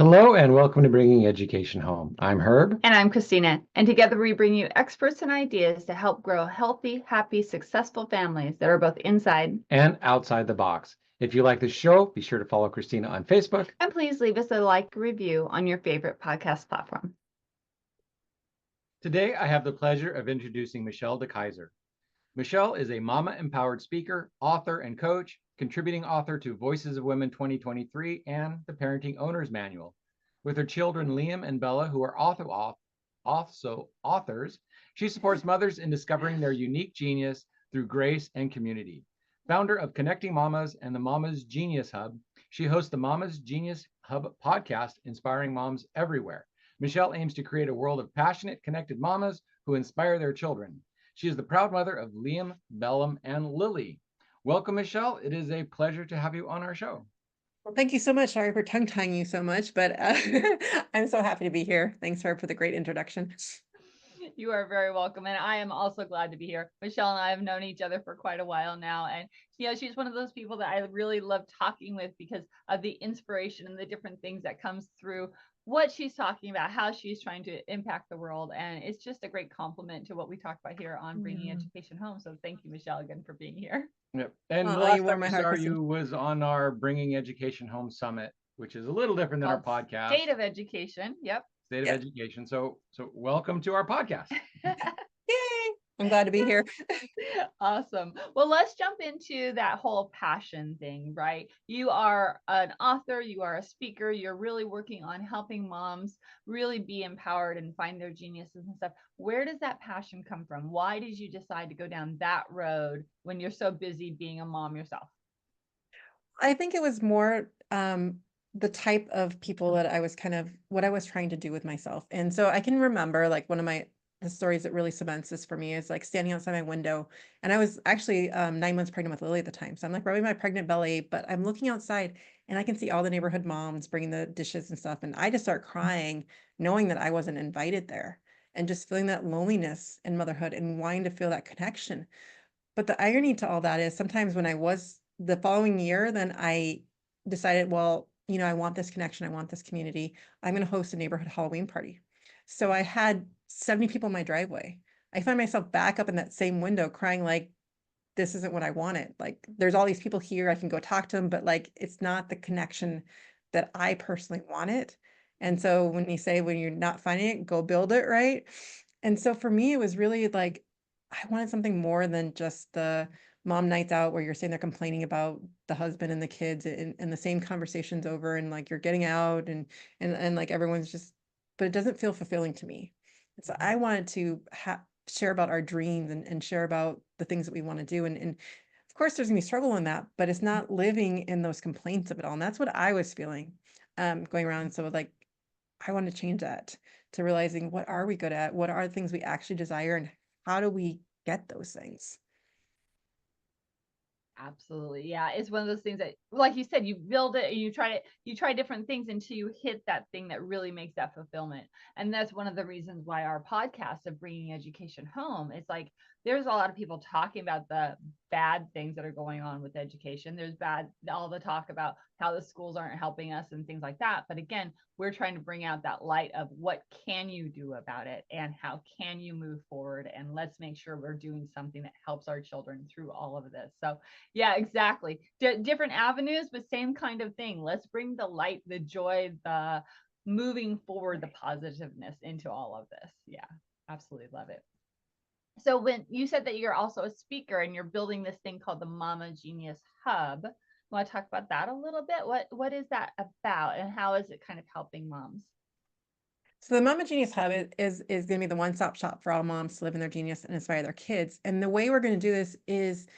Hello and welcome to Bringing Education Home. I'm Herb. And I'm Christina. And together we bring you experts and ideas to help grow healthy, happy, successful families that are both inside and outside the box. If you like the show, be sure to follow Christina on Facebook. And please leave us a like review on your favorite podcast platform. Today, I have the pleasure of introducing Michelle Dekeyser. Michelle is a mama-empowered speaker, author, and coach, contributing author to Voices of Women 2023 and the Parenting Owner's Manual. With her children Liam and Bella, who are also authors, she supports mothers in discovering their unique genius through grace and community. Founder of Connecting Mamas and the Mama's Genius Hub, she hosts the Mama's Genius Hub podcast, inspiring moms everywhere. Michelle aims to create a world of passionate, connected mamas who inspire their children. She is the proud mother of Liam, Bellum, and Lily. Welcome, Michelle. It is a pleasure to have you on our show. Well, thank you so much. Sorry for tongue-tying you so much, but I'm so happy to be here. Thanks, Herb, for the great introduction. You are very welcome. And I am also glad to be here. Michelle and I have known each other for quite a while now. And, she's one of those people that I really love talking with because of the inspiration and the different things that comes through what she's talking about, how she's trying to impact the world. And it's just a great compliment to what we talk about here on Bringing Education Home. So thank you, Michelle, again for being here. Yep. And the last time we saw you was on our Bringing Education Home Summit, which is a little different than our podcast. State of Education. Yep. State of Education. So welcome to our podcast. Yay! I'm glad to be here. Awesome. Well, let's jump into that whole passion thing, right? You are an author, you are a speaker, you're really working on helping moms really be empowered and find their geniuses and stuff. Where does that passion come from? Why did you decide to go down that road when you're so busy being a mom yourself? I think it was more the type of people that I was what I was trying to do with myself. And so I can remember like one of the stories that really cements this for me is like standing outside my window. And I was actually 9 months pregnant with Lily at the time. So I'm like rubbing my pregnant belly, but I'm looking outside and I can see all the neighborhood moms bringing the dishes and stuff. And I just start crying, knowing that I wasn't invited there and just feeling that loneliness in motherhood and wanting to feel that connection. But the irony to all that is sometimes when I was the following year, then I decided, well, I want this connection. I want this community. I'm going to host a neighborhood Halloween party. So I had 70 people in my driveway. I find myself back up in that same window crying like, this isn't what I wanted. Like, there's all these people here. I can go talk to them, but like, it's not the connection that I personally wanted. And so when you say, when you're not finding it, go build it, right? And so for me, it was really like, I wanted something more than just the mom nights out where you're sitting there complaining about the husband and the kids and the same conversations over and like you're getting out and like everyone's just, but it doesn't feel fulfilling to me. And so I wanted to share about our dreams and share about the things that we want to do. And of course there's gonna be struggle in that, but it's not living in those complaints of it all. And that's what I was feeling going around. So like, I want to change that to realizing what are we good at? What are the things we actually desire and how do we get those things? Absolutely. Yeah. It's one of those things that, like you said, you build it and you try different things until you hit that thing that really makes that fulfillment. And that's one of the reasons why our podcast of Bringing Education Home, it's like, there's a lot of people talking about the bad things that are going on with education. There's all the talk about how the schools aren't helping us and things like that. But again, we're trying to bring out that light of what can you do about it and how can you move forward? And let's make sure we're doing something that helps our children through all of this. So yeah, exactly. Different avenues, but same kind of thing. Let's bring the light, the joy, the moving forward, the positiveness into all of this. Yeah, absolutely love it. So when you said that you're also a speaker and you're building this thing called the Mama Genius Hub, you want to talk about that a little bit? What is that about and how is it kind of helping moms? So the Mama Genius Hub is going to be the one-stop shop for all moms to live in their genius and inspire their kids. And the way we're going to do this is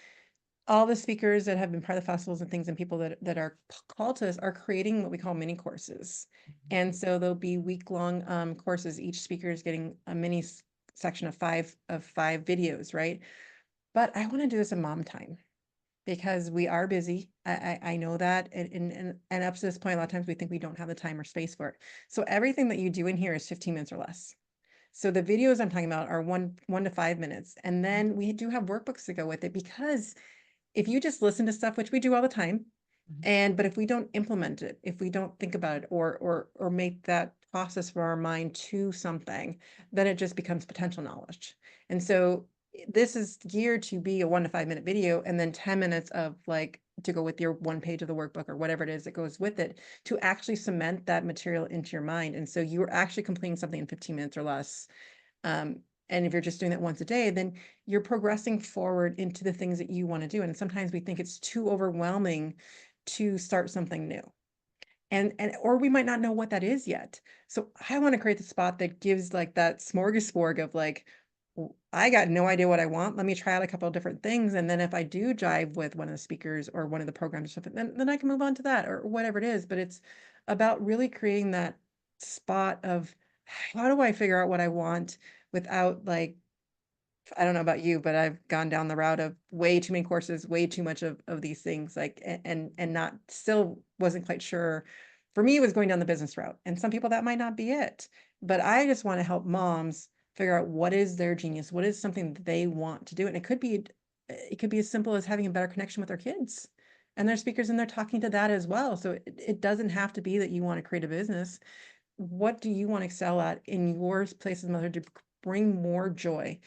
all the speakers that have been part of the festivals and things and people that are called to us are creating what we call mini courses. And so there'll be week-long courses. Each speaker is getting a mini section of five videos, right? But I want to do this in mom time because we are busy. I know that. And up to this point, a lot of times we think we don't have the time or space for it. So everything that you do in here is 15 minutes or less. So the videos I'm talking about are one to 5 minutes. And then we do have workbooks to go with it because if you just listen to stuff, which we do all the time, But if we don't implement it, if we don't think about it or make that process for our mind to something, then it just becomes potential knowledge. And so this is geared to be a 1 to 5 minute video and then 10 minutes of like to go with your 1 page of the workbook or whatever it is that goes with it to actually cement that material into your mind. And so you're actually completing something in 15 minutes or less. And if you're just doing that once a day, then you're progressing forward into the things that you want to do. And sometimes we think it's too overwhelming to start something new. And or we might not know what that is yet. So I want to create the spot that gives like that smorgasbord of like, I got no idea what I want. Let me try out a couple of different things. And then if I do jive with one of the speakers or one of the programs or something, then I can move on to that or whatever it is. But it's about really creating that spot of how do I figure out what I want without like, I don't know about you, but I've gone down the route of way too many courses, way too much of these things, like, and not still wasn't quite sure. For me, it was going down the business route, and some people that might not be it. But I just want to help moms figure out what is their genius, what is something that they want to do, and it could be as simple as having a better connection with their kids, and their speakers, and they're talking to that as well. So it doesn't have to be that you want to create a business. What do you want to excel at in your place as mother to bring more joy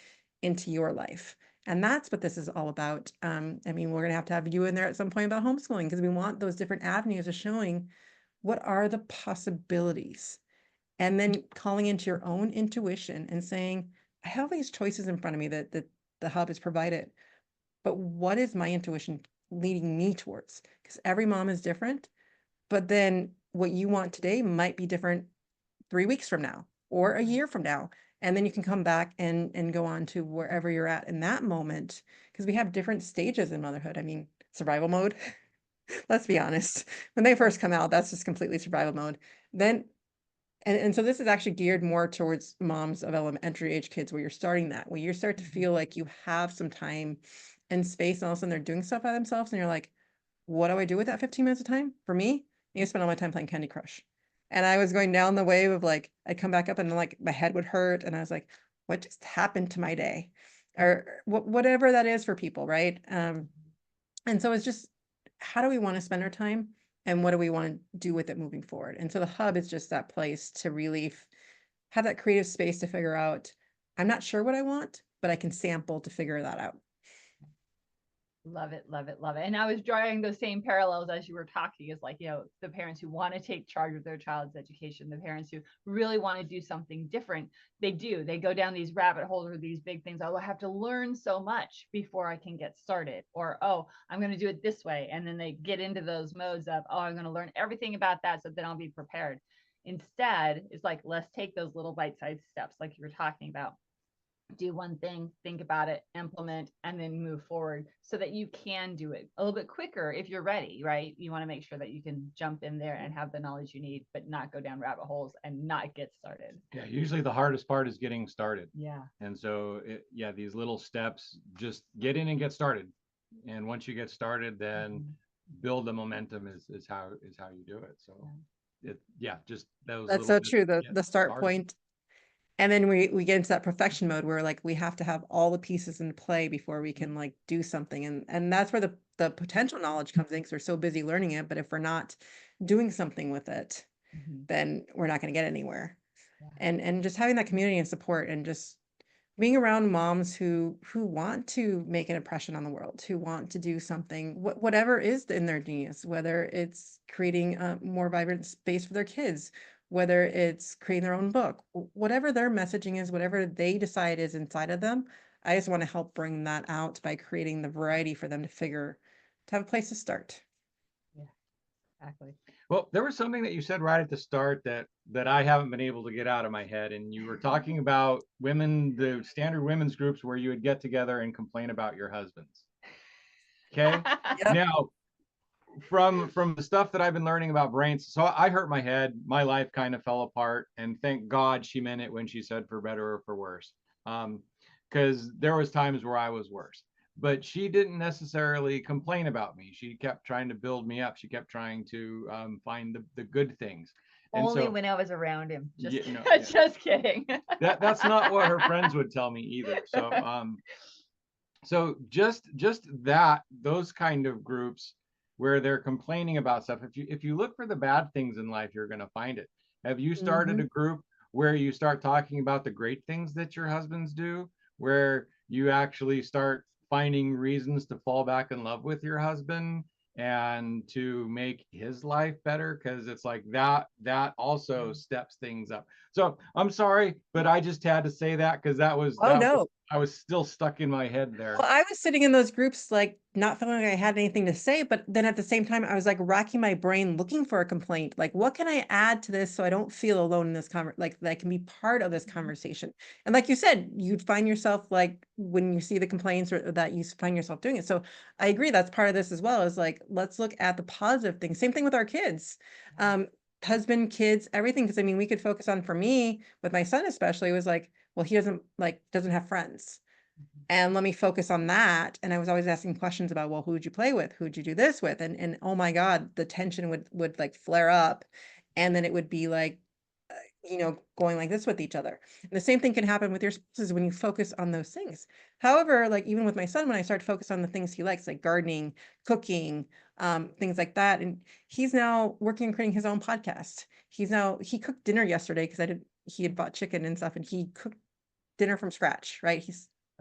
into your life? And that's what this is all about. I mean, we're going to have you in there at some point about homeschooling because we want those different avenues of showing what are the possibilities and then calling into your own intuition and saying, I have these choices in front of me that the hub has provided, but what is my intuition leading me towards? Because every mom is different, but then what you want today might be different 3 weeks from now or a year from now. And then you can come back and go on to wherever you're at in that moment, because we have different stages in motherhood. I mean, survival mode, let's be honest. When they first come out, that's just completely survival mode. Then, and so this is actually geared more towards moms of elementary age kids where you're starting that, where you start to feel like you have some time and space, and all of a sudden they're doing stuff by themselves. And you're like, what do I do with that 15 minutes of time? For me, I spend all my time playing Candy Crush. And I was going down the wave of like, I'd come back up and like my head would hurt. And I was like, what just happened to my day? Or whatever that is for people, right? And so it's just, how do we want to spend our time? And what do we want to do with it moving forward? And so the hub is just that place to really have that creative space to figure out, I'm not sure what I want, but I can sample to figure that out. Love it, love it, love it. And I was drawing those same parallels as you were talking, is like, you know, the parents who want to take charge of their child's education, the parents who really want to do something different, they go down these rabbit holes or these big things. Oh, I have to learn so much before I can get started. Or, oh, I'm going to do it this way. And then they get into those modes of, oh, I'm going to learn everything about that so then I'll be prepared. Instead, it's like, let's take those little bite-sized steps like you were talking about. Do one thing, think about it, implement, and then move forward so that you can do it a little bit quicker if you're ready, right? You want to make sure that you can jump in there and have the knowledge you need, but not go down rabbit holes and not get started. Yeah, usually the hardest part is getting started. Yeah. And so, these little steps, just get in and get started. And once you get started, then build the momentum is how you do it. So, just those. That's so true. The start point. And then we get into that perfection mode where like we have to have all the pieces in play before we can like do something. And that's where the potential knowledge comes in because we're so busy learning it. But if we're not doing something with it, then we're not going to get anywhere. Yeah. And just having that community and support and just being around moms who want to make an impression on the world, who want to do something, whatever is in their genius, whether it's creating a more vibrant space for their kids, whether it's creating their own book, whatever their messaging is, whatever they decide is inside of them. I just want to help bring that out by creating the variety for them to have a place to start. Yeah, exactly. Well, there was something that you said right at the start that I haven't been able to get out of my head. And you were talking about women, the standard women's groups where you would get together and complain about your husbands. Okay. Yep. Now, from the stuff that I've been learning about brains, so I hurt my head. My life kind of fell apart, and thank God she meant it when she said for better or for worse. Because there was times where I was worse, but she didn't necessarily complain about me. She kept trying to build me up. She kept trying to find the good things. And only so, when I was around him. Just, yeah. Just kidding. That's not what her friends would tell me either. So, so just those kind of groups where they're complaining about stuff. If you look for the bad things in life, you're going to find it. Have you started a group where you start talking about the great things that your husbands do, where you actually start finding reasons to fall back in love with your husband and to make his life better? Because it's like that also steps things up. So I'm sorry, but I just had to say that because Oh, no. I was still stuck in my head there. Well, I was sitting in those groups, like not feeling like I had anything to say, but then at the same time, I was like racking my brain looking for a complaint. Like, what can I add to this so I don't feel alone in this like that I can be part of this conversation? And like you said, you'd find yourself like when you see the complaints or that you find yourself doing it. So I agree that's part of this as well, is like, let's look at the positive things. Same thing with our kids. Husband, kids, everything. Because I mean, we could focus on, for me, with my son especially, it was like, well, he doesn't have friends. And let me focus on that. And I was always asking questions about, well, who'd you play with? Who'd you do this with? And oh my God, the tension would like flare up. And then it would be like, going like this with each other. And the same thing can happen with your spouses when you focus on those things. However, like even with my son, when I started to focus on the things he likes, like gardening, cooking, things like that. And he's now working and creating his own podcast. He cooked dinner yesterday because he had bought chicken and stuff, and he cooked dinner from scratch, right?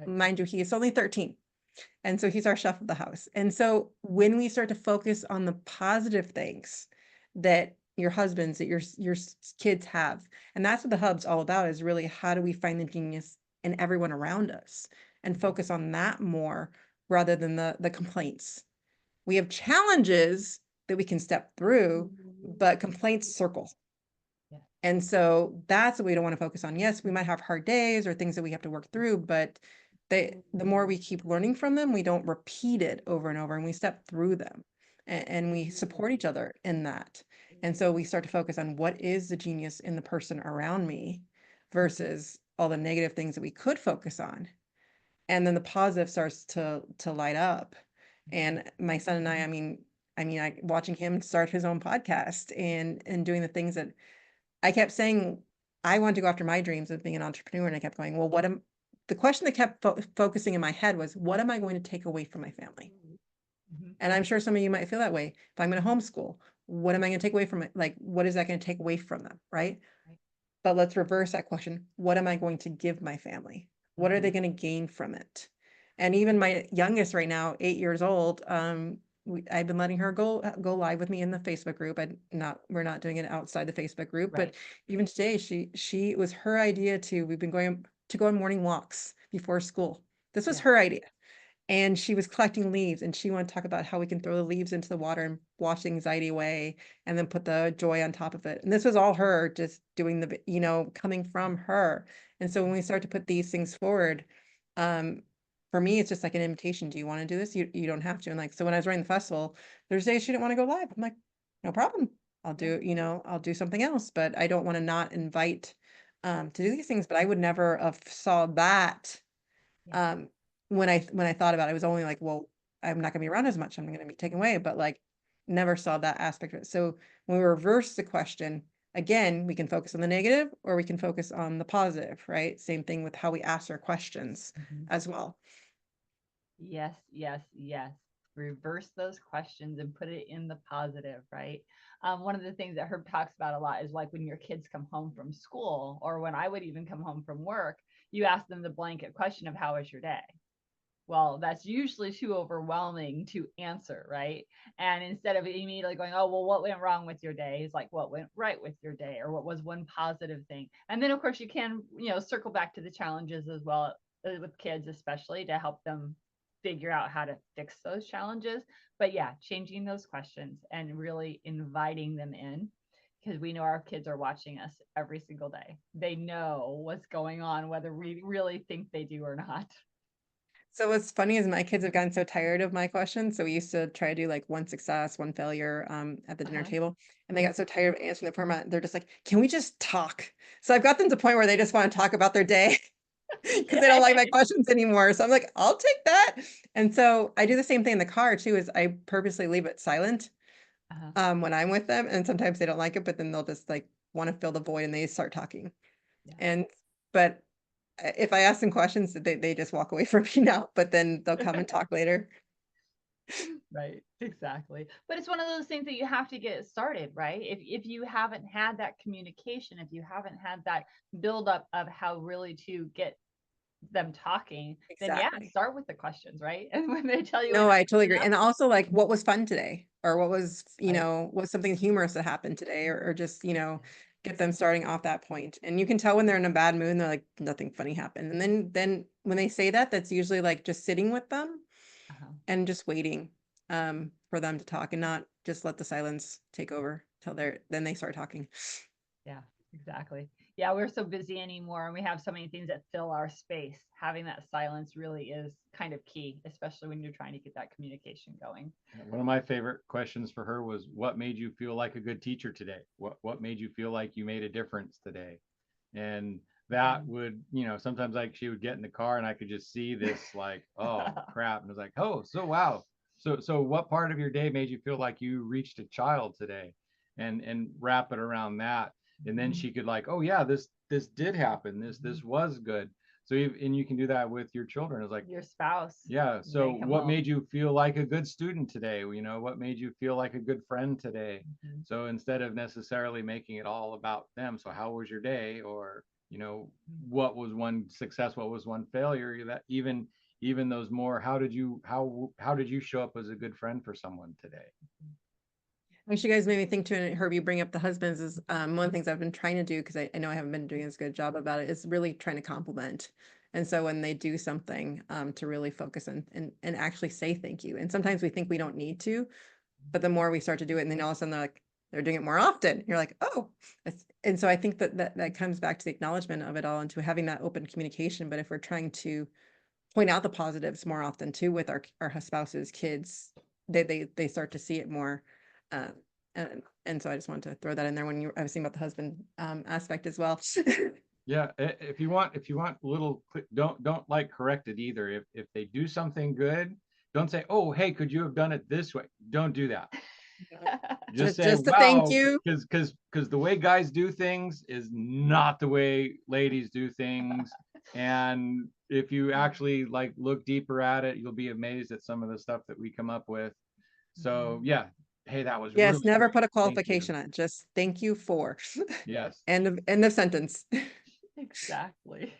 Mind you, he is only 13. And so he's our chef of the house. And so when we start to focus on the positive things that your husbands, that your kids have, and that's what the hub's all about, is really how do we find the genius in everyone around us and focus on that more rather than the complaints. We have challenges that we can step through, but complaints circle. And so that's what we don't want to focus on. Yes, we might have hard days or things that we have to work through, but the more we keep learning from them, we don't repeat it over and over, and we step through them, and we support each other in that. And so we start to focus on what is the genius in the person around me versus all the negative things that we could focus on. And then the positive starts to light up. And my son and I watching him start his own podcast and doing the things that I kept saying, I want to go after my dreams of being an entrepreneur. And I kept going, well, the question that kept focusing in my head was, what am I going to take away from my family? And I'm sure some of you might feel that way. If I'm going to homeschool, what am I going to take away from it? Like, what is that going to take away from them? Right. But let's reverse that question. What am I going to give my family? What are they going to gain from it? And even my youngest right now, 8 years old, I've been letting her go live with me in the Facebook group. We're not doing it outside the Facebook group, but even today, it was her idea we've been going to go on morning walks before school. This was her idea. And she was collecting leaves, and she wanted to talk about how we can throw the leaves into the water and wash the anxiety away and then put the joy on top of it. And this was all her just doing coming from her. And so when we start to put these things forward, for me, it's just like an invitation. Do you want to do this? You don't have to. And like, so when I was running the festival, there's days she didn't want to go live. I'm like, no problem. I'll do something else, but I don't want to not invite to do these things. But I would never have saw that when I thought about it. It was only like, well, I'm not gonna be around as much. I'm gonna be taken away, but like never saw that aspect of it. So when we reverse the question, again, we can focus on the negative or we can focus on the positive, right? Same thing with how we ask our questions as well. Yes, yes, yes. Reverse those questions and put it in the positive, right? One of the things that Herb talks about a lot is like when your kids come home from school, or when I would even come home from work, you ask them the blanket question of how was your day? Well, that's usually too overwhelming to answer, right? And instead of immediately going, oh, well, what went wrong with your day? It's like, what went right with your day? Or what was one positive thing? And then, of course, you can, circle back to the challenges as well with kids, especially to help them figure out how to fix those challenges. But yeah, changing those questions and really inviting them in, because we know our kids are watching us every single day. They know what's going on, whether we really think they do or not. So what's funny is my kids have gotten so tired of my questions. So we used to try to do like one success, one failure at the dinner table. And they got so tired of answering the format. They're just like, can we just talk? So I've got them to the point where they just want to talk about their day because they don't like my questions anymore. So I'm like, I'll take that. And so I do the same thing in the car too, is I purposely leave it silent when I'm with them. And sometimes they don't like it, but then they'll just like want to fill the void and they start talking. But if I ask them questions, they just walk away from me now, but then they'll come and talk later. Right, exactly. But it's one of those things that you have to get started, right? If you haven't had that communication, if you haven't had that buildup of how really to get them talking, then yeah, Exactly. start with the questions, right? And when they tell you No, I totally agree. enough, And also like what was fun today or what was, right? was something humorous that happened today or just, get them starting off that point. And you can tell when they're in a bad mood and they're like, nothing funny happened. And then when they say that, that's usually like just sitting with them Uh-huh. and just waiting for them to talk and not just let the silence take over till then they start talking. Yeah, exactly. Yeah, we're so busy anymore and we have so many things that fill our space. Having that silence really is kind of key, especially when you're trying to get that communication going. One of my favorite questions for her was, "What made you feel like a good teacher today? What made you feel like you made a difference today?" And that would, sometimes like she would get in the car and I could just see this like, oh crap. And it was like, oh, so wow. So what part of your day made you feel like you reached a child today? And wrap it around that. And then she could like, oh yeah, this did happen. This was good. So and you can do that with your children. It's like, Your spouse, yeah. when So they come what home. made you feel like a good student today? What made you feel like a good friend today? Mhm. So instead of necessarily making it all about them, so how was your day? Or, what was one success? What was one failure? That even those more, how did you show up as a good friend for someone today? Actually, you guys made me think too, and Herb, you bring up the husbands is one of the things I've been trying to do because I know I haven't been doing as good a job about it, is really trying to compliment. And so when they do something, to really focus and actually say thank you. And sometimes we think we don't need to, but the more we start to do it, and then all of a sudden they're doing it more often. You're like, oh, and so I think that comes back to the acknowledgement of it all and to having that open communication. But if we're trying to point out the positives more often too with our spouses, kids, they start to see it more. Um, and so I just wanted to throw that in there when I was thinking about the husband aspect as well. Yeah, if you want a little don't like correct it either. If they do something good, don't say, "Oh, hey, could you have done it this way?" Don't do that. Just say, Just a thank "Wow," you. because the way guys do things is not the way ladies do things. And if you actually like look deeper at it, you'll be amazed at some of the stuff that we come up with. So yeah, hey, that was Yes, really never great. put a Thank you. qualification on it. Just thank you for. Yes, Yes. End of sentence. exactly.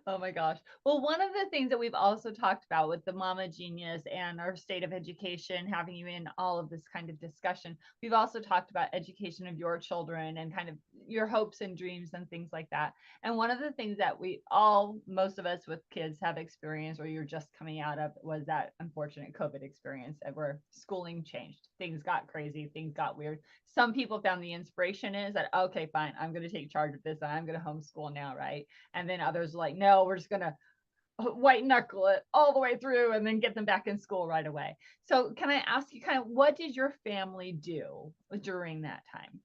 Oh my gosh. Well, one of the things that we've also talked about with the Mama Genius and our state of education, having you in all of this kind of discussion, we've also talked about education of your children and kind of your hopes and dreams and things like that. And one of the things that most of us with kids have experienced or you're just coming out of was that unfortunate COVID experience where schooling changed. Things got crazy, things got weird. Some people found the inspiration is that, okay, fine, I'm going to take charge of this and I'm going to homeschool now, right? And then others are like, no, we're just going to white knuckle it all the way through and then get them back in school right away. So can I ask you kind of what did your family do during that time?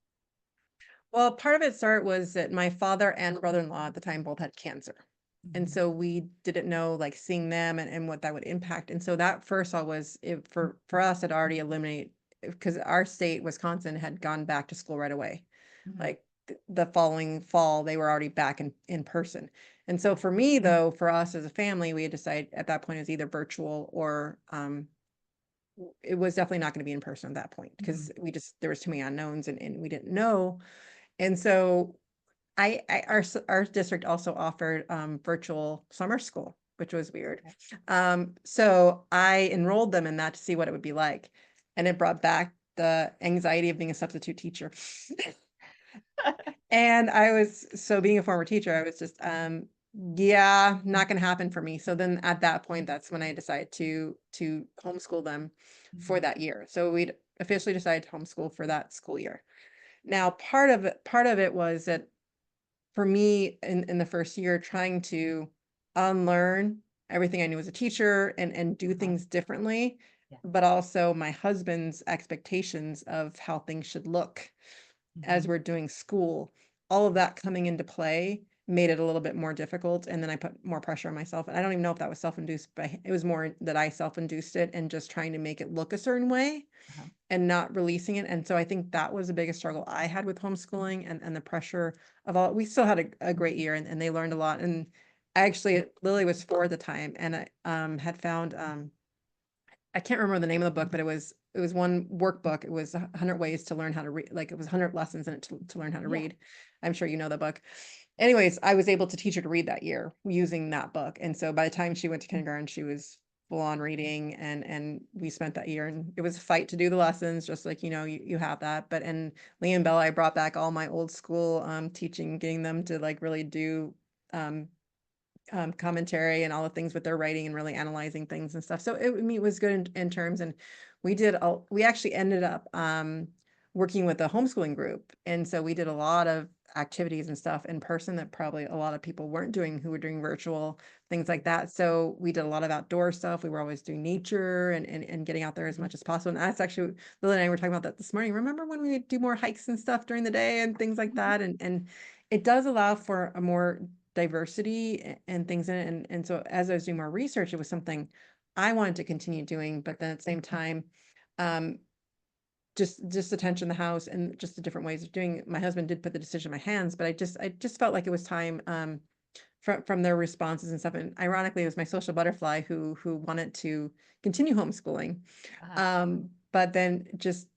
Well, part of it was that my father and brother-in-law at the time both had cancer. And so we didn't know like seeing them and what that would impact. And so that first all was for us had already eliminated because our state, Wisconsin, had gone back to school right away. Mhm. Like the following fall, they were already back in person. And so for me though, for us as a family, we had decided at that point it was either virtual or it was definitely not going to be in person at that point because there was too many unknowns and we didn't know. And so our district also offered virtual summer school, which was weird. So I enrolled them in that to see what it would be like. And it brought back the anxiety of being a substitute teacher. And being a former teacher, I was just, yeah, not going to happen for me. So then at that point, that's when I decided to homeschool them for that year. So we'd officially decided to homeschool for that school year. Now, part of it was that for me in the first year, trying to unlearn everything I knew as a teacher and do things differently, Yeah. but also my husband's expectations of how things should look as we're doing school, all of that coming into play made it a little bit more difficult. And then I put more pressure on myself. And I don't even know if that was self-induced, but it was more that I self-induced it and just trying to make it look a certain way Uh-huh. and not releasing it. And so I think that was the biggest struggle I had with homeschooling and the pressure of all. We still had a great year and they learned a lot. And actually Lily was 4 at the time and I had found I can't remember the name of the book, but it was one workbook. It was 100 ways to learn how to read. Like it was 100 lessons in it to learn how to Yeah. read. I'm sure you know the book. Anyways, I was able to teach her to read that year using that book. And so by the time she went to kindergarten, she was full on reading, and we spent that year, and it was a fight to do the lessons, just like, you have that. But and Lee and Bella, I brought back all my old school teaching, getting them to like really do um commentary and all the things with their writing and really analyzing things and stuff. So I mean, it was good in terms, and we actually ended up working with a homeschooling group. And so we did a lot of activities and stuff in person that probably a lot of people weren't doing, who were doing virtual things like that. So we did a lot of outdoor stuff. We were always doing nature and getting out there as much as possible. And that's actually, Lily and I were talking about that this morning. Remember when we would do more hikes and stuff during the day and things like that? And it does allow for a more diversity and things in it. And so as I was doing more research, it was something I wanted to continue doing, but then at the same time, um, just attention the house and just the different ways of doing it. My husband did put the decision in my hands, but I just felt like it was time, from their responses and stuff. And ironically, it was my social butterfly who wanted to continue homeschooling. But then just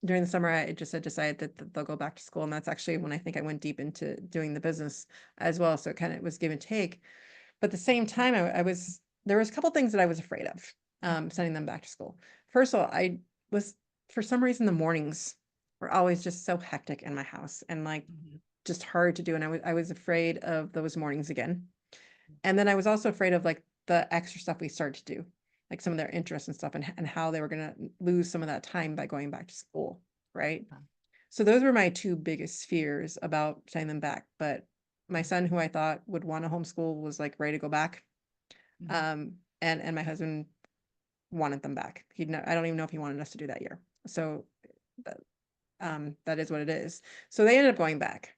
during the summer, I just had decided that they'll go back to school. And that's actually when I think I went deep into doing the business as well. So it kind of was give and take. But at the same time, there was a couple things that I was afraid of, sending them back to school. First of all, I was, for some reason, the mornings were always just so hectic in my house and like just hard to do. And I was afraid of those mornings again. And then I was also afraid of like the extra stuff we started to do, like some of their interests and stuff, and how they were going to lose some of that time by going back to school. Right. So those were my two biggest fears about sending them back. But my son, who I thought would want to homeschool, was like ready to go back. And my husband wanted them back. I don't even know if he wanted us to do that year. So that is what it is. So they ended up going back.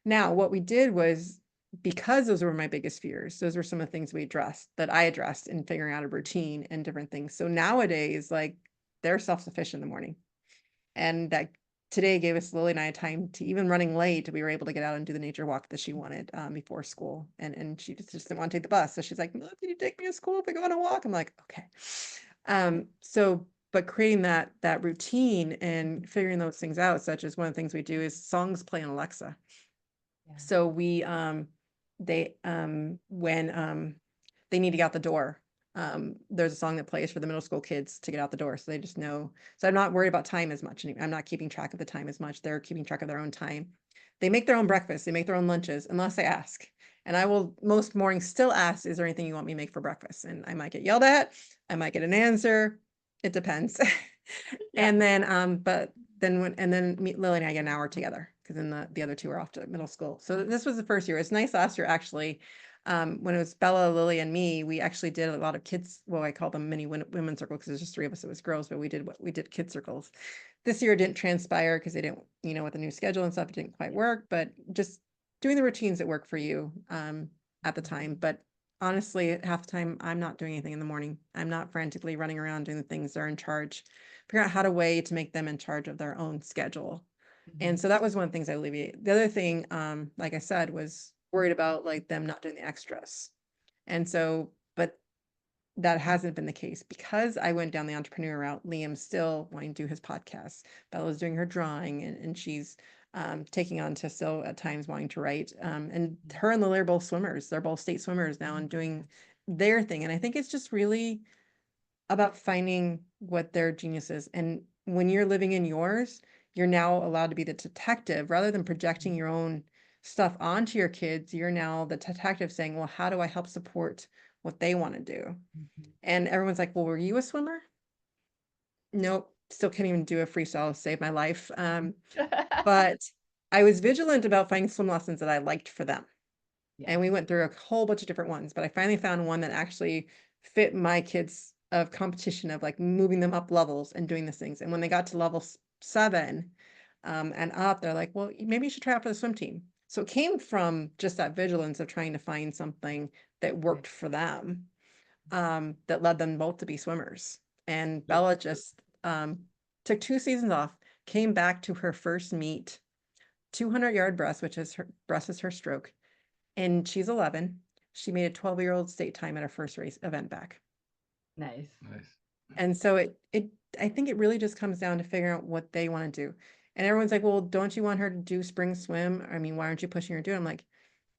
Now, what we did was, because those were my biggest fears, those were some of the things that I addressed in figuring out a routine and different things. So nowadays, like, they're self-sufficient in the morning. And that today gave us, Lily and I, time to, even running late, we were able to get out and do the nature walk that she wanted before school. And she just didn't want to take the bus. So she's like, "Look, can you take me to school if we go on a walk?" I'm like, okay. But creating that routine and figuring those things out, such as one of the things we do is songs play on Alexa. So we when they need to get out the door, there's a song that plays for the middle school kids to get out the door, so they just know. So I'm not worried about time as much. I'm not keeping track of the time as much. They're keeping track of their own time. They make their own breakfast, they make their own lunches, unless I ask. And I will most mornings still ask, "Is there anything you want me to make for breakfast?" And I might get yelled at, I might get an answer. It depends. And then but then Lily and I get an hour together, because then the other two are off to middle school. So this was the first year. It's nice last year, actually. When it was Bella, Lily, and me, we actually did a lot of kids. Well, I call them mini women's circles, because there's just three of us. It was girls, but we did kid circles. This year didn't transpire because they didn't, with the new schedule and stuff, it didn't quite work. But just doing the routines that work for you at the time. But honestly, half the time I'm not doing anything in the morning. I'm not frantically running around doing the things they're in charge. Figure out how to to make them in charge of their own schedule. And so that was one of the things I alleviated. The other thing, like I said, was worried about like them not doing the extras. And so, but that hasn't been the case, because I went down the entrepreneur route. Liam's still wanting to do his podcast. Bella's doing her drawing, and she's taking on to still at times wanting to write. And her and Lily are both swimmers. They're both state swimmers now and doing their thing. And I think it's just really about finding what their genius is. And when you're living in yours, you're now allowed to be the detective rather than projecting your own stuff onto your kids. You're now the detective saying, well, how do I help support what they want to do? And everyone's like, well, were you a swimmer? Nope. Still can't even do a freestyle to save my life. But I was vigilant about finding swim lessons that I liked for them. And we went through a whole bunch of different ones, but I finally found one that actually fit my kids of competition, of like moving them up levels and doing these things. And when they got to level 7 and up, they're like, well, maybe you should try out for the swim team. So it came from just that vigilance of trying to find something that worked for them, that led them both to be swimmers. And Bella just took 2 seasons off, came back to her first meet, 200-yard breast, which is her stroke. And she's 11. She made a 12-year-old state time at her first race event back. Nice. And so I think it really just comes down to figuring out what they want to do. And everyone's like, well, don't you want her to do spring swim? I mean, why aren't you pushing her to do it? I'm like,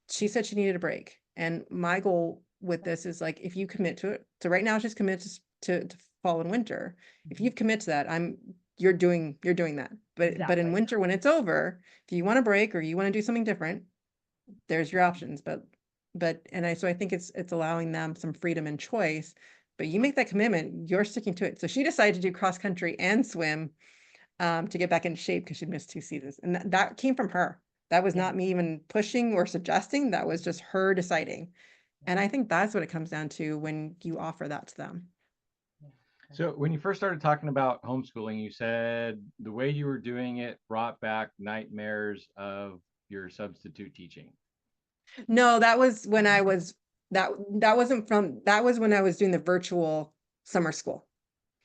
she said she needed a break. And my goal with this is like, if you commit to it, so right now she's committed to fall and winter. If you've committed to that, you're doing that. But in Exactly. winter, when it's over, if you want a break or you want to do something different, there's your options. So I think it's allowing them some freedom and choice. But you make that commitment, you're sticking to it. So she decided to do cross country and swim to get back in shape because she'd missed 2 seasons. And that came from her. That was Yeah. not me even pushing or suggesting. That was just her deciding. And I think that's what it comes down to when you offer that to them. So when you first started talking about homeschooling, you said the way you were doing it brought back nightmares of your substitute teaching. No, that was when I was that wasn't from that was when I was doing the virtual summer school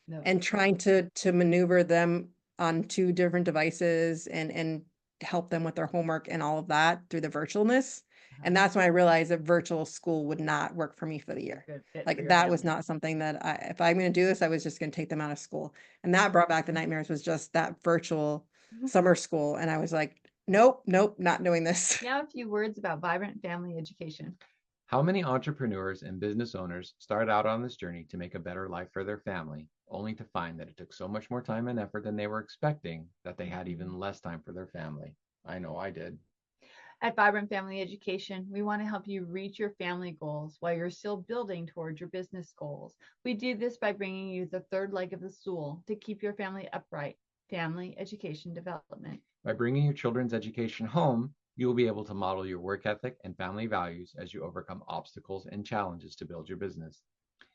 No. and trying to maneuver them on 2 different devices and help them with their homework and all of that through the virtualness. And that's when I realized that virtual school would not work for me for the year. Good fit for Like your that was family. not something that if I'm going to do this, I was just going to take them out of school. And that brought back the nightmares was just that virtual summer school. And I was like, nope, not doing this. Now a few words about Vibrant Family Education. How many entrepreneurs and business owners start out on this journey to make a better life for their family, only to find that it took so much more time and effort than they were expecting that they had even less time for their family? I know I did. At Vibrant Family Education, we want to help you reach your family goals while you're still building towards your business goals. We do this by bringing you the third leg of the stool to keep your family upright, family education development. By bringing your children's education home, you will be able to model your work ethic and family values as you overcome obstacles and challenges to build your business.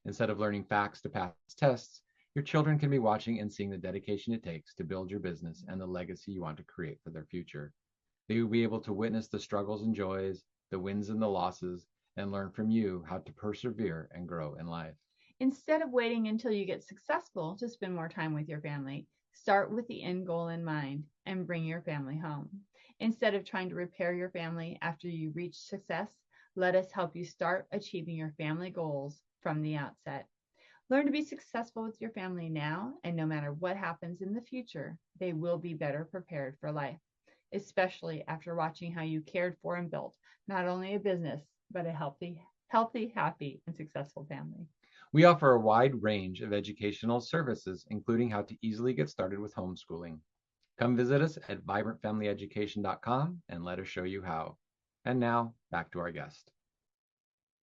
Instead of learning facts to pass tests, your children can be watching and seeing the dedication it takes to build your business and the legacy you want to create for their future. They will be able to witness the struggles and joys, the wins and the losses, and learn from you how to persevere and grow in life. Instead of waiting until you get successful to spend more time with your family, start with the end goal in mind and bring your family home. Instead of trying to repair your family after you reach success, let us help you start achieving your family goals from the outset. Learn to be successful with your family now, and no matter what happens in the future, they will be better prepared for life, especially after watching how you cared for and built not only a business, but a healthy, happy, and successful family. We offer a wide range of educational services, including how to easily get started with homeschooling. Come visit us at vibrantfamilyeducation.com and let us show you how. And now, back to our guest.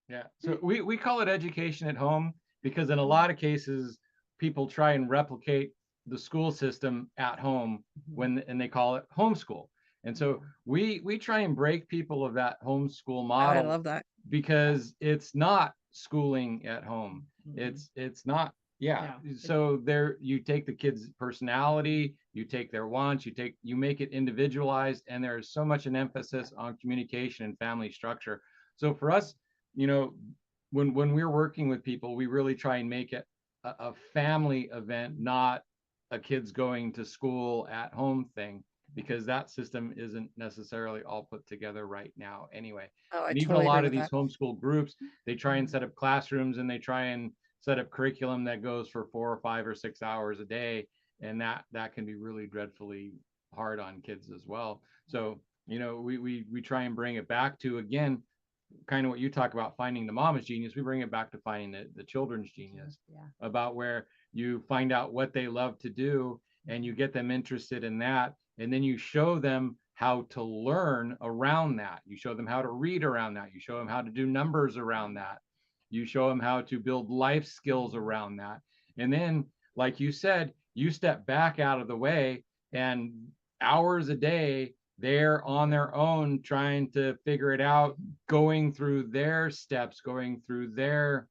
Yeah, so we call it education at home because in a lot of cases, people try and replicate the school system at home and they call it homeschool. And so we try and break people of that homeschool model. I love that. Because it's not schooling at home. It's not. Yeah. So there you take the kids' personality, you take their wants, you make it individualized, and there's so much an emphasis on communication and family structure. So for us, when we're working with people, we really try and make it a family event, not a kids going to school at home thing, because that system isn't necessarily all put together right now anyway. Oh, I And even totally a lot agree of with these that. homeschool groups, they try and set up classrooms and they try and set up curriculum that goes for 4 or 5 or 6 hours a day, and that can be really dreadfully hard on kids as well. So we try and bring it back to, again, kind of what you talk about, finding the mama's genius. We bring it back to finding the children's genius. About where you find out what they love to do and you get them interested in that, and then you show them how to learn around that. You show them how to read around that. You show them how to do numbers around that. You show them how to build life skills around that. And then, like you said, you step back out of the way, and hours a day they're on their own trying to figure it out, going through their steps, going through their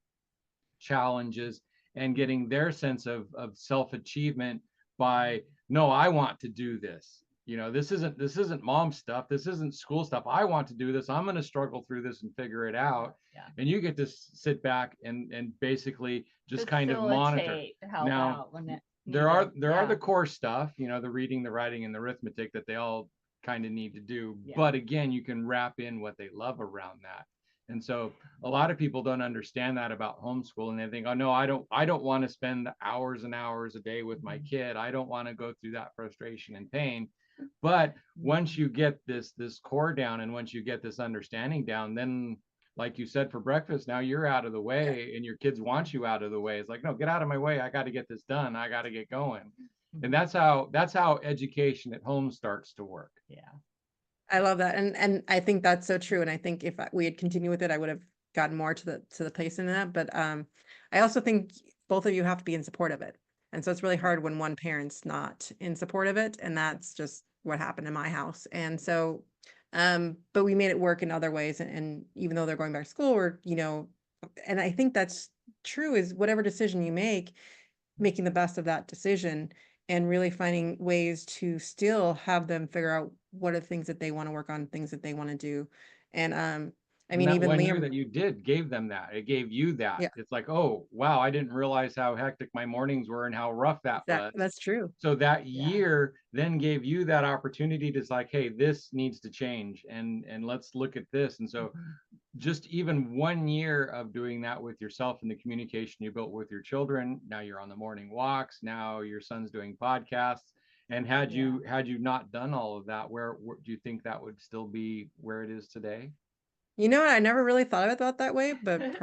challenges, and getting their sense of self-achievement by, no, I want to do this. This isn't mom stuff. This isn't school stuff. I want to do this. I'm going to struggle through this and figure it out. And you get to sit back and basically just kind of monitor. Help Now, out when it there are the core stuff, the reading, the writing, and the arithmetic that they all kind of need to do. But again, you can wrap in what they love around that. And so a lot of people don't understand that about homeschooling. They think, oh no, I don't want to spend hours and hours a day with my kid. I don't want to go through that frustration and pain. But once you get this core down, and once you get this understanding down, then like you said, for breakfast, now you're out of the Yeah. way and your kids want you out of the way. It's like, no, get out of my way. I got to get this done. I got to get going. And that's how education at home starts to work. Yeah. I love that. And I think that's so true. And I think if we had continued with it, I would have gotten more to the place in that. But I also think both of you have to be in support of it. And so it's really hard when one parent's not in support of it. And that's just what happened in my house. And so but we made it work in other ways. And even though they're going back to school, or, and I think that's true, is whatever decision you make, making the best of that decision and really finding ways to still have them figure out what are things that they want to work on, things that they want to do. And I And mean, that even 1 year Liam, that you did gave them that. It gave you that. yeah, It's like, oh, wow, I didn't realize how hectic my mornings were and how rough that was. that's true. So that Yeah. year then gave you that opportunity to like, hey, this needs to change, and let's look at this. And so just even 1 year of doing that with yourself and the communication you built with your children, now you're on the morning walks, now your son's doing podcasts. And had Yeah. you not done all of that, where do you think that would still be where it is today? You know what? I never really thought of it that way, but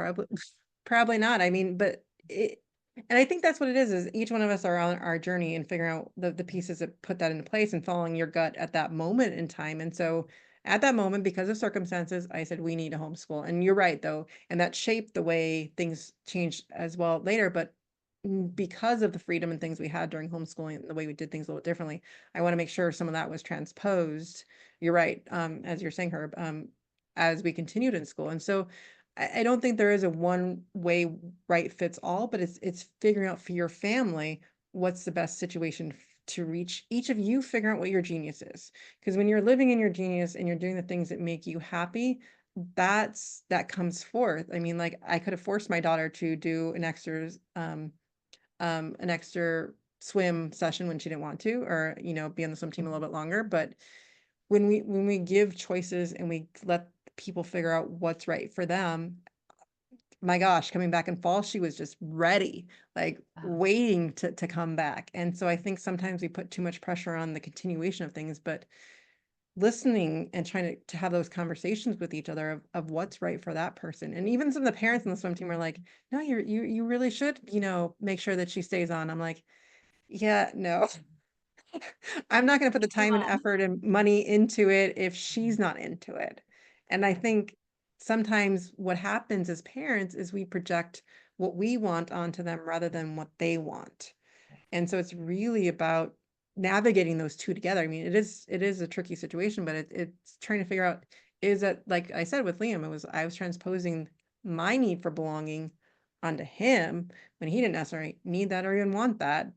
probably not. I mean, but and I think that's what it is each one of us are on our journey and figuring out the pieces that put that into place and following your gut at that moment in time. And so at that moment, because of circumstances, I said, we need a homeschool. And you're right, though. And that shaped the way things changed as well later. But because of the freedom and things we had during homeschooling and the way we did things a little differently, I want to make sure some of that was transposed. You're right. As you're saying, Herb, as we continued in school. And so I don't think there is a one way right fits all, but it's figuring out for your family what's the best situation to reach each of you, figure out what your genius is. Because when you're living in your genius and you're doing the things that make you happy, that comes forth. I mean, like I could have forced my daughter to do an extra swim session when she didn't want to, or be on the swim team a little bit longer. But when we give choices and we let people figure out what's right for them, my gosh, coming back in fall, she was just ready, like waiting to come back. And so I think sometimes we put too much pressure on the continuation of things, but listening and trying to have those conversations with each other of what's right for that person. And even some of the parents in the swim team were like, no, you really should, make sure that she stays on. I'm like, yeah, no. I'm not going to put the time and effort and money into it if she's not into it. And I think sometimes what happens as parents is we project what we want onto them rather than what they want. And so it's really about navigating those two together. I mean, it is a tricky situation, but it's trying to figure out, is that, like I said with Liam, I was transposing my need for belonging onto him when he didn't necessarily need that or even want that,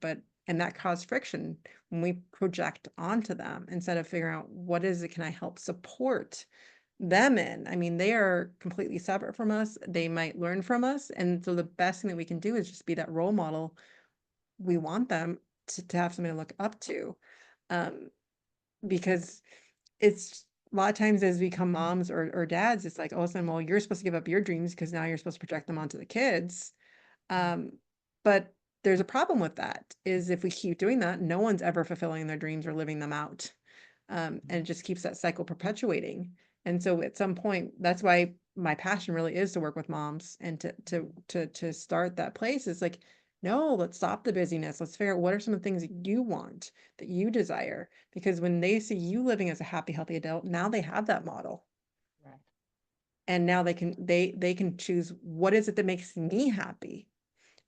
and that caused friction when we project onto them instead of figuring out what is it can I help support them in. I mean, they are completely separate from us. They might learn from us. And so the best thing that we can do is just be that role model. We want them to have something to look up to. Because it's a lot of times as we become moms or dads, it's like, oh, so, well, you're supposed to give up your dreams because now you're supposed to project them onto the kids. But there's a problem with that, is if we keep doing that, no one's ever fulfilling their dreams or living them out. And it just keeps that cycle perpetuating. And so at some point, that's why my passion really is to work with moms and to start that place. It's like, no, let's stop the busyness. Let's figure out what are some of the things that you want, that you desire. Because when they see you living as a happy, healthy adult, now they have that model. Right. And now they can choose, what is it that makes me happy?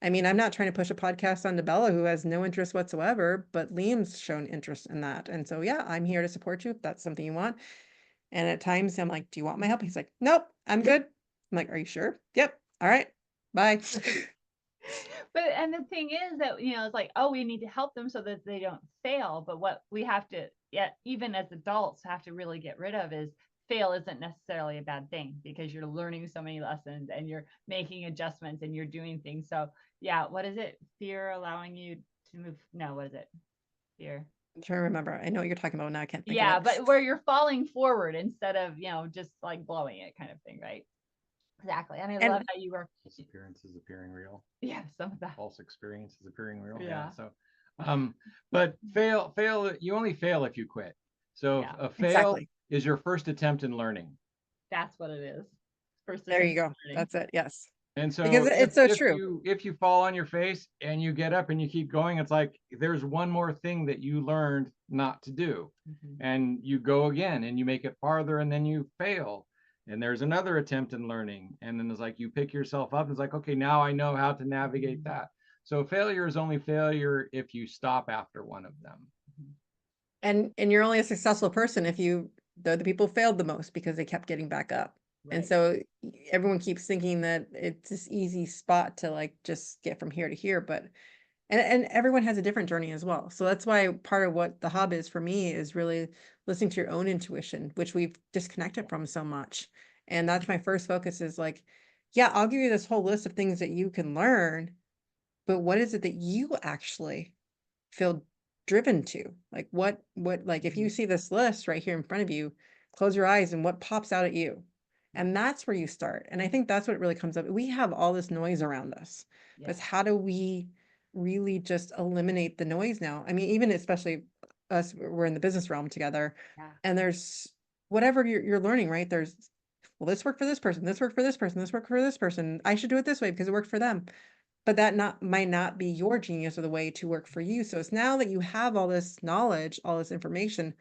I mean, I'm not trying to push a podcast on Bella, who has no interest whatsoever, but Liam's shown interest in that. And so, yeah, I'm here to support you if that's something you want. And at times I'm like, do you want my help? He's like, nope, I'm good. I'm like, are you sure? Yep. All right. Bye. But and the thing is that it's like, oh, we need to help them so that they don't fail. But what we have to, even as adults, have to really get rid of is fail isn't necessarily a bad thing, because you're learning so many lessons and you're making adjustments and you're doing things. So yeah, what is it? Fear allowing you to move? No, what is it? Fear. I'm trying to remember. I know what you're talking about now. I can't think of Yeah, it. but where you're falling forward instead of just like blowing it, kind of thing, right? Exactly. And I And love how you were, False appearances appearing real. yeah, some of that. False experiences appearing real. Yeah. So, but fail. You only fail if you quit. So Yeah. a fail exactly. is your first attempt in learning. That's what it is. First There you attempt go. at learning. That's it. Yes. And Because so it's so true. if you fall on your face and you get up and you keep going, it's like there's one more thing that you learned not to do. Mhm. And you go again and you make it farther and then you fail. And there's another attempt in learning. And then it's like you pick yourself up and it's like, okay, now I know how to navigate that. So failure is only failure if you stop after one of them. And you're only a successful person if they're the people who failed the most because they kept getting back up. And Right. so everyone keeps thinking that it's this easy spot to like just get from here to here, but and everyone has a different journey as well. So that's why part of what the hub is for me is really listening to your own intuition, which we've disconnected from so much. And that's my first focus is like, yeah, I'll give you this whole list of things that you can learn, but what is it that you actually feel driven to? Like like if you see this list right here in front of you, close your eyes and what pops out at you. And that's where you start. And I think that's what really comes up. We have all this noise around us, but it's Yeah. how do we really just eliminate the noise now? I mean, even especially us, we're in the business realm together, Yeah. and there's whatever you're learning, right? There's, well, this worked for this person, this worked for this person, this worked for this person. I should do it this way because it worked for them, but that not might not be your genius or the way to work for you. So it's now that you have all this knowledge, all this information,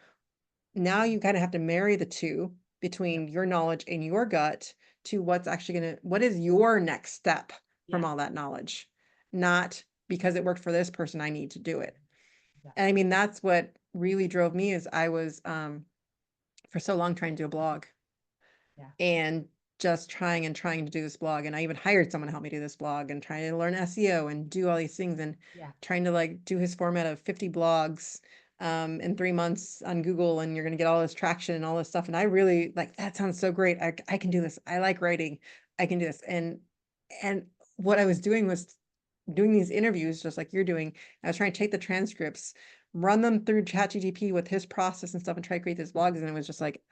now you kind of have to marry the two between your knowledge and your gut to what's actually what is your next step from Yeah. all that knowledge, not because it worked for this person, I need to do it. Yeah. And I mean, that's what really drove me is I was for so long trying to do a blog Yeah. and just trying and trying to do this blog. And I even hired someone to help me do this blog and trying to learn SEO and do all these things and Yeah. trying to like do his format of 50 blogs in 3 months on Google, and you're going to get all this traction and all this stuff. And I really like, that sounds so great. I can do this. I like writing. I can do this. And what I was doing was doing these interviews, just like you're doing. I was trying to take the transcripts, run them through ChatGPT with his process and stuff and try to create these blogs. And it was just like,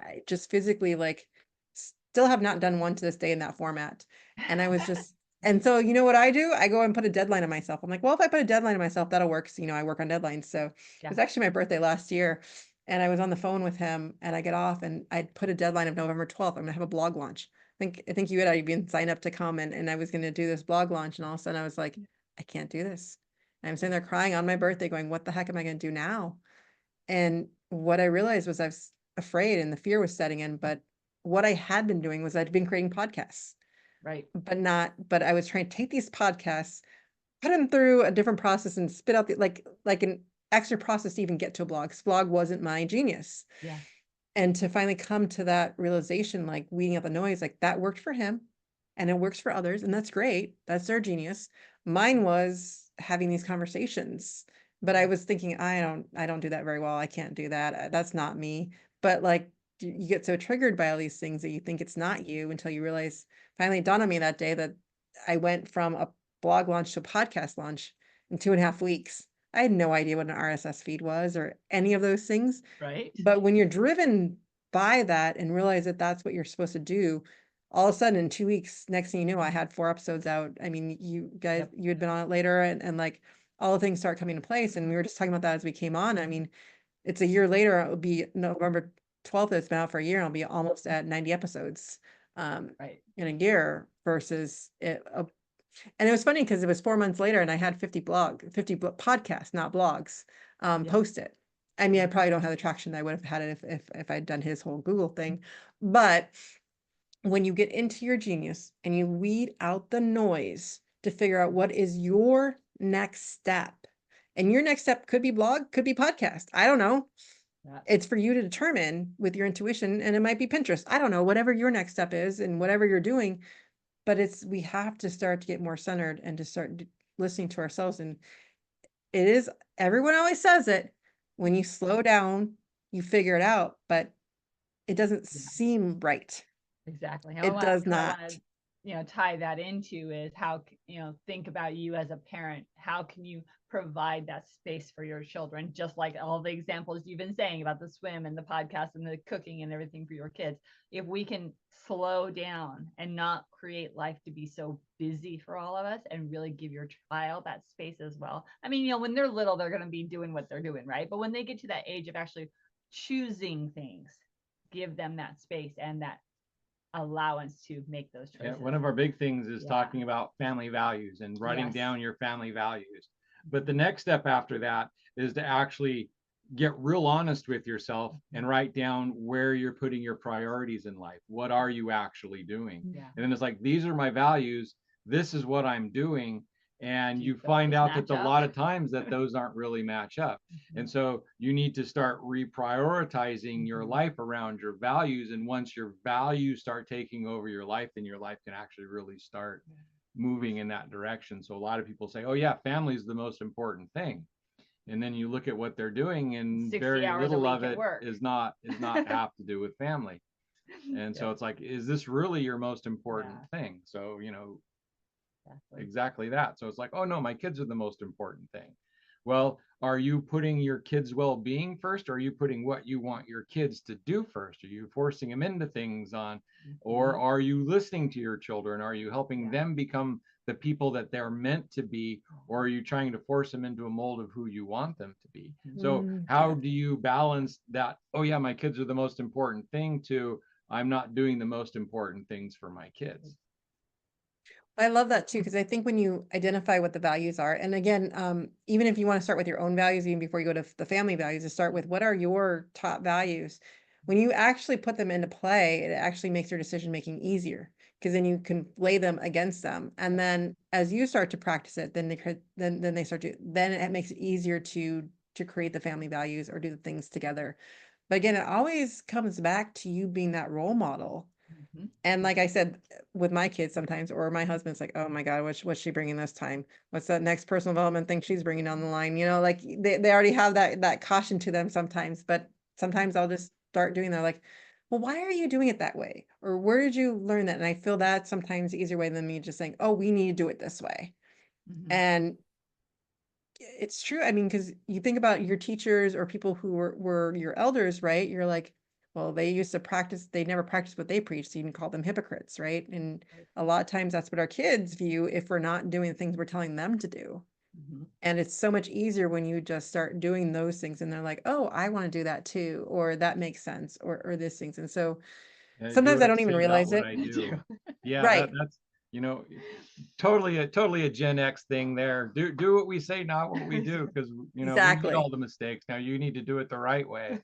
I just physically like still have not done one to this day in that format. And I was just, and so you know what I do? I go and put a deadline on myself. I'm like, well, if I put a deadline on myself, that'll work. So, I work on deadlines. So it Yeah. was actually my birthday last year. And I was on the phone with him and I get off and I'd put a deadline of November 12th. I'm gonna have a blog launch. I think you had already been signed up to come and I was gonna do this blog launch. And all of a sudden I was like, I can't do this. And I'm sitting there crying on my birthday, going, what the heck am I gonna do now? And what I realized was I was afraid and the fear was setting in. But what I had been doing was I'd been creating podcasts, Right. but I was trying to take these podcasts, put them through a different process and spit out like an extra process to even get to a blog. 'Cause blog wasn't my genius. Yeah. And to finally come to that realization, like weeding out the noise, like that worked for him and it works for others. And that's great. That's their genius. Mine was having these conversations, but I was thinking, I don't do that very well. I can't do that. That's not me. But like you get so triggered by all these things that you think it's not you until you realize finally it dawned on me that day that I went from a blog launch to a podcast launch in 2.5 weeks. I had no idea what an RSS feed was or any of those things. Right. But when you're driven by that and realize that that's what you're supposed to do, all of a sudden in 2 weeks, next thing you know, I had 4 episodes out. I mean, you guys, Yep. you had been on it later and like all the things start coming into place. And we were just talking about that as we came on. I mean, it's a year later, it'll be November 12th. It's been out for a year and I'll be almost at 90 episodes Right. in a year versus and it was funny because it was 4 months later and I had 50 podcasts, not blogs, Yeah. posted. I mean, I probably don't have the traction that I would have had it if I'd done his whole Google thing. But when you get into your genius and you weed out the noise to figure out what is your next step, and your next step could be blog, could be podcast. I don't know. Yeah. It's for you to determine with your intuition, and it might be Pinterest. I don't know, whatever your next step is and whatever you're doing. But we have to start to get more centered and to start listening to ourselves. And it is, everyone always says it, when you slow down, you figure it out, but it doesn't Yeah. seem right. Exactly. It does What I not. want to, tie that into is how, think about you as a parent. How can you provide that space for your children, just like all the examples you've been saying about the swim and the podcast and the cooking and everything for your kids. If we can slow down and not create life to be so busy for all of us and really give your child that space as well. I mean, you know, when they're little, they're going to be doing what they're doing, right? But when they get to that age of actually choosing things, give them that space and that allowance to make those choices. Yeah, one of our big things is talking about family values and writing down your family values. But the next step after that is to actually get real honest with yourself and write down where you're putting your priorities in life. What are you actually doing? Yeah. And then it's like, these are my values. This is what I'm doing. And you find out that a lot of times that those aren't really match up. And so you need to start reprioritizing your life around your values. And once your values start taking over your life, then your life can actually really start moving in that direction. So a lot of people say, oh yeah, family is the most important thing. And then you look at what they're doing and very little of it is not have to do with family. And so it's like, is this really your most important thing? So, you know, exactly that. So it's like, oh no, my kids are the most important thing. Well, are you putting your kids' well-being first, or are you putting what you want your kids to do first? Are you forcing them into things on, or are you listening to your children? Are you helping them become the people that they're meant to be, or are you trying to force them into a mold of who you want them to be? So how do you balance that? Oh yeah, my kids are the most important thing, to I'm not doing the most important things for my kids. I love that too, because I think when you identify what the values are, and again, even if you want to start with your own values, even before you go to the family values, to start with what are your top values. When you actually put them into play, it actually makes your decision making easier, because then you can lay them against them. And then as you start to practice it, then it makes it easier to create the family values or do the things together. But again, it always comes back to you being that role model. And like I said, with my kids sometimes, or my husband's like, oh my God, what's she bringing this time? What's that next personal development thing she's bringing down the line? You know, like they already have that caution to them sometimes, but sometimes I'll just start doing that. Like, well, why are you doing it that way? Or where did you learn that? And I feel that sometimes easier way than me just saying, oh, we need to do it this way. And it's true. I mean, because you think about your teachers or people who were your elders, right? You're like, well, they used to practice, they never practiced what they preached, so you can call them hypocrites, right? And a lot of times that's what our kids view if we're not doing the things we're telling them to do. And it's so much easier when you just start doing those things and they're like, oh, I want to do that too, or that makes sense, or these things. And so sometimes I don't even realize it. Yeah, right. That's, you know, totally a Gen X thing there. Do what we say, not what we do, because you know, we did all the mistakes. Now you need to do it the right way.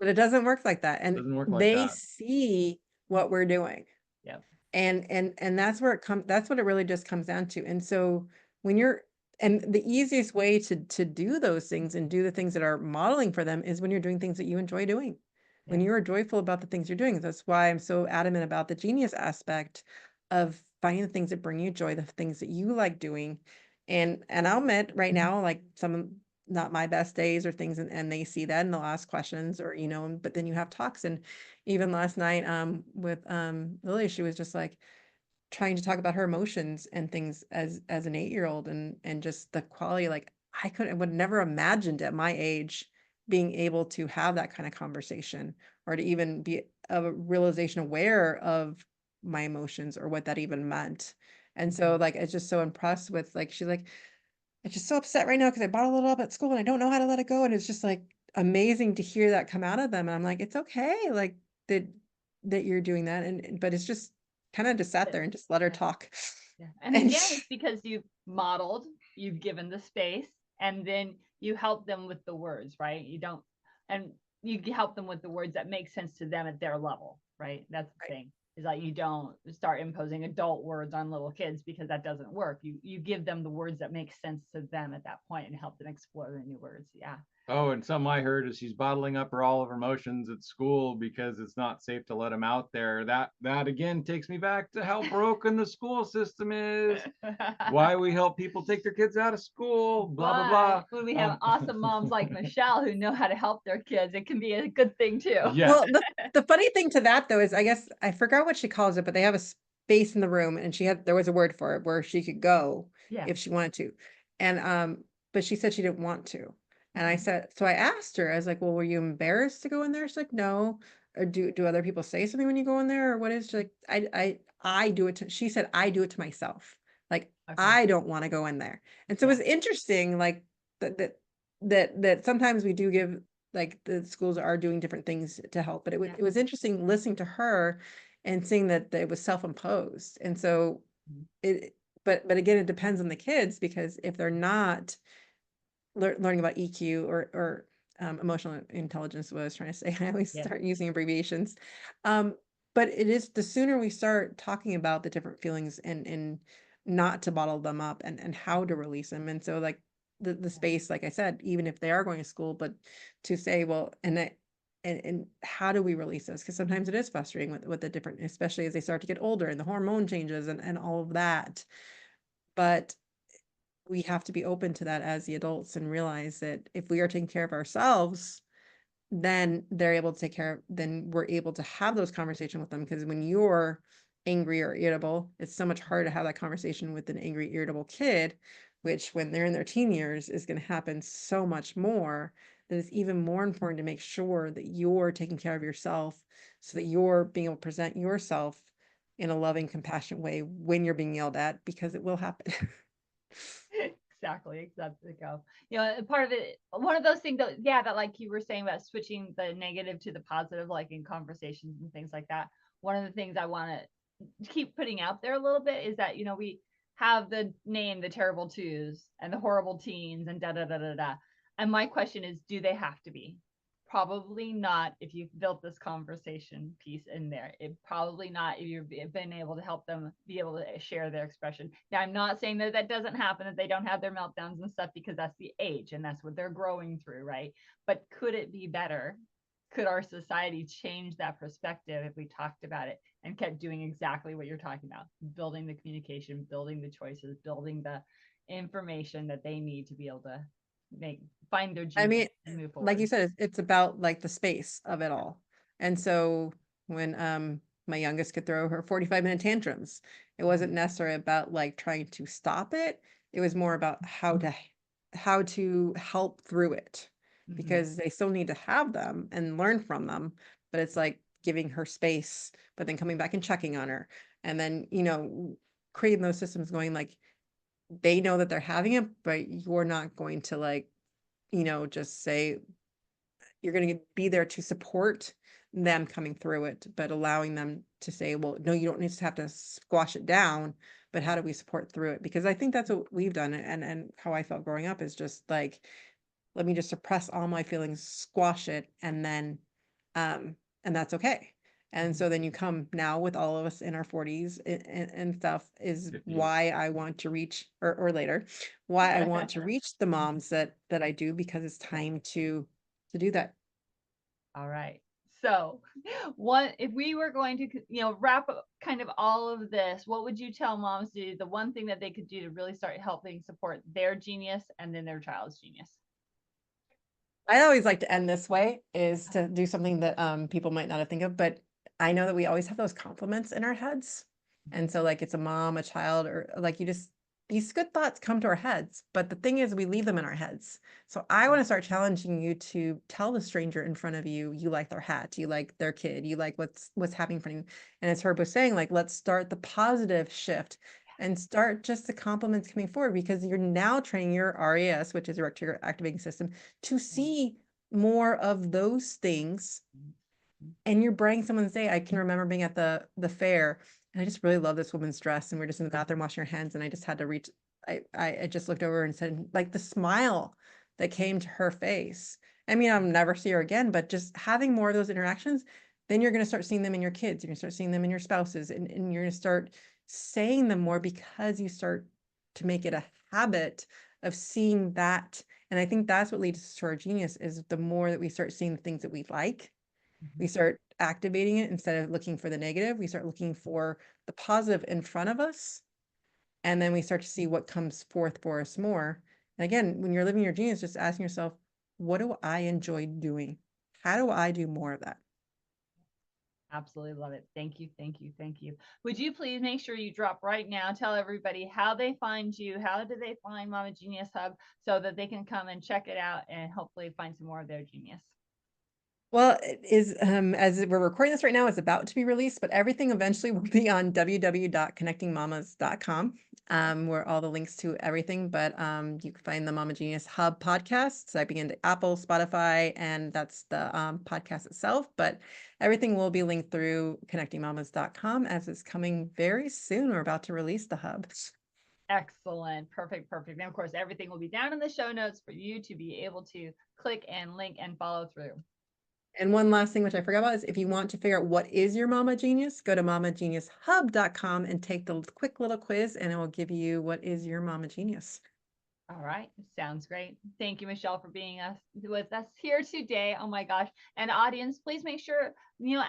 But it doesn't work like that. And they see what we're doing. Yeah. And that's where that's what it really just comes down to. And so when and the easiest way to do those things and do the things that are modeling for them is when you're doing things that you enjoy doing. When you are joyful about the things you're doing. That's why I'm so adamant about the genius aspect of finding the things that bring you joy, the things that you like doing. And I'll admit right now, like not my best days or things, and they see that and they'll ask questions, or you know, but then you have talks. And even last night with Lily, she was just like trying to talk about her emotions and things as an 8-year-old, and just the quality, like I would never imagined at my age being able to have that kind of conversation, or to even be a realization aware of my emotions or what that even meant. And so like it's just so impressed with, like, she's like, I'm just so upset right now because I bottled it up at school and I don't know how to let it go. And it's just like amazing to hear that come out of them. And I'm like, it's okay, like that you're doing that. But it's just kind of just sat there and just let her talk. And again, it's because you've modeled, you've given the space, and then you help them with the words, right? You help them with the words that make sense to them at their level, right? That's the thing. Is like you don't start imposing adult words on little kids, because that doesn't work. You give them the words that make sense to them at that point and help them explore the new words. Yeah. Oh, and something I heard is she's bottling up all of her emotions at school because it's not safe to let them out there. That again takes me back to how broken the school system is. Why we help people take their kids out of school, blah, blah, blah. When we have awesome moms like Michelle who know how to help their kids, it can be a good thing too. Yeah. Well, the funny thing to that though is, I guess I forgot what she calls it, but they have a space in the room, and there was a word for it where she could go if she wanted to. And but she said she didn't want to. And I said, so I asked her, I was like, well, were you embarrassed to go in there? She's like, no. Or do other people say something when you go in there, or what is? She's like, I do it to, she said, I do it to myself. Like, Okay. I don't want to go in there. And so it was interesting, like that sometimes we do give, like, the schools are doing different things to help, but it was interesting listening to her and seeing that it was self-imposed. And so it, but again, it depends on the kids, because if they're not learning about EQ or emotional intelligence, what I was trying to say, I always start using abbreviations. But it is, the sooner we start talking about the different feelings and not to bottle them up, and how to release them. And so, like, the space, like I said, even if they are going to school, but to say, well, and how do we release this? Because sometimes it is frustrating with the different, especially as they start to get older and the hormone changes and all of that. But we have to be open to that as the adults, and realize that if we are taking care of ourselves, then they're able to take care, then we're able to have those conversations with them. Because when you're angry or irritable, it's so much harder to have that conversation with an angry, irritable kid, which when they're in their teen years is going to happen so much more. That it's even more important to make sure that you're taking care of yourself, so that you're being able to present yourself in a loving, compassionate way when you're being yelled at, because it will happen. Exactly. You know, part of it, one of those things that, yeah, that, like you were saying about switching the negative to the positive, like in conversations and things like that. One of the things I want to keep putting out there a little bit is that, you know, we have the name, the terrible twos and the horrible teens and da da da da da. And my question is, do they have to be? Probably not if you've built this conversation piece in there. It probably not if you've been able to help them be able to share their expression. Now, I'm not saying that that doesn't happen, that they don't have their meltdowns and stuff, because that's the age and that's what they're growing through, right? But could it be better? Could our society change that perspective if we talked about it and kept doing exactly what you're talking about? Building the communication, building the choices, building the information that they need to be able to find their I mean, genius and move forward. like you said, it's about, like, the space of it all. And so when my youngest could throw her 45-minute tantrums, it wasn't necessarily about, like, trying to stop it. It was more about how to help through it, because they still need to have them and learn from them. But it's like giving her space, but then coming back and checking on her. And then, creating those systems going, like, they know that they're having it, but you're not going to, like, just say, you're going to be there to support them coming through it, but allowing them to say, well, no, you don't need to have to squash it down, but how do we support through it? Because I think that's what we've done. And how I felt growing up is just like, let me just suppress all my feelings, squash it, and then, and that's okay. And so then you come now with all of us in our 40s and stuff, is 50s. why I want to reach, or later, why I want to reach the moms that I do, because it's time to do that. All right. So, if we were going to, wrap up kind of all of this, what would you tell moms to do? The one thing that they could do to really start helping support their genius and then their child's genius. I always like to end this way, is to do something that people might not have think of, but I know that we always have those compliments in our heads. And so, like, it's a mom, a child, or like, these good thoughts come to our heads, but the thing is, we leave them in our heads. So I want to start challenging you to tell the stranger in front of you, you like their hat, you like their kid, you like what's happening in front of you. And as Herb was saying, like, let's start the positive shift and start just the compliments coming forward, because you're now training your RAS, which is erector activating system, to see more of those things. And you're bringing someone to say, I can remember being at the fair, and I just really love this woman's dress, and we're just in the bathroom washing our hands, and I just had to reach, I just looked over and said, like, the smile that came to her face. I mean, I'll never see her again, but just having more of those interactions, then you're going to start seeing them in your kids, you're going to start seeing them in your spouses, and you're going to start saying them more, because you start to make it a habit of seeing that. And I think that's what leads to our genius, is the more that we start seeing the things that we like, we start activating it instead of looking for the negative. We start looking for the positive in front of us. And then we start to see what comes forth for us more. And again, when you're living your genius, just asking yourself, what do I enjoy doing? How do I do more of that? Absolutely love it. Thank you, thank you, thank you. Would you please make sure you drop right now, tell everybody how they find you, how do they find Mama Genius Hub so that they can come and check it out and hopefully find some more of their genius. Well, it is, as we're recording this right now, it's about to be released, but everything eventually will be on www.connectingmamas.com, where all the links to everything, but you can find the Mama Genius Hub podcast. So I begin to Apple, Spotify, and that's the podcast itself, but everything will be linked through connectingmamas.com as it's coming very soon. We're about to release the hub. Excellent. Perfect. Perfect. And of course, everything will be down in the show notes for you to be able to click and link and follow through. And one last thing, which I forgot about, is if you want to figure out what is your Mama Genius, go to mamageniushub.com and take the quick little quiz, and it will give you what is your Mama Genius. All right. Sounds great. Thank you, Michelle, for being with us here today. Oh my gosh. And audience, please make sure,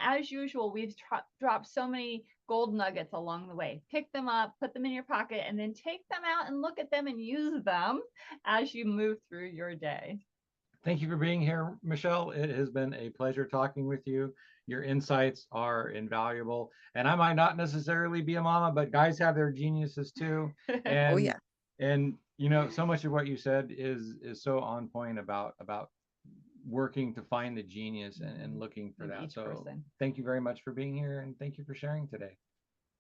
as usual, we've dropped so many gold nuggets along the way. Pick them up, put them in your pocket, and then take them out and look at them and use them as you move through your day. Thank you for being here, Michelle. It has been a pleasure talking with you. Your insights are invaluable. And I might not necessarily be a mama, but guys have their geniuses too. And Oh yeah. And so much of what you said is so on point about working to find the genius and looking for that. So person. Thank you very much for being here, and thank you for sharing today.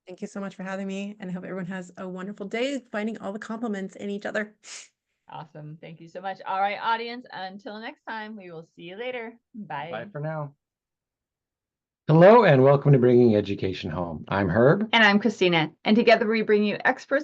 Thank you so much for having me, and I hope everyone has a wonderful day finding all the compliments in each other. Awesome. Thank you so much. All right, audience, until next time, we will see you later. Bye. Bye for now. Hello, and welcome to Bringing Education Home. I'm Herb. And I'm Christina. And together we bring you experts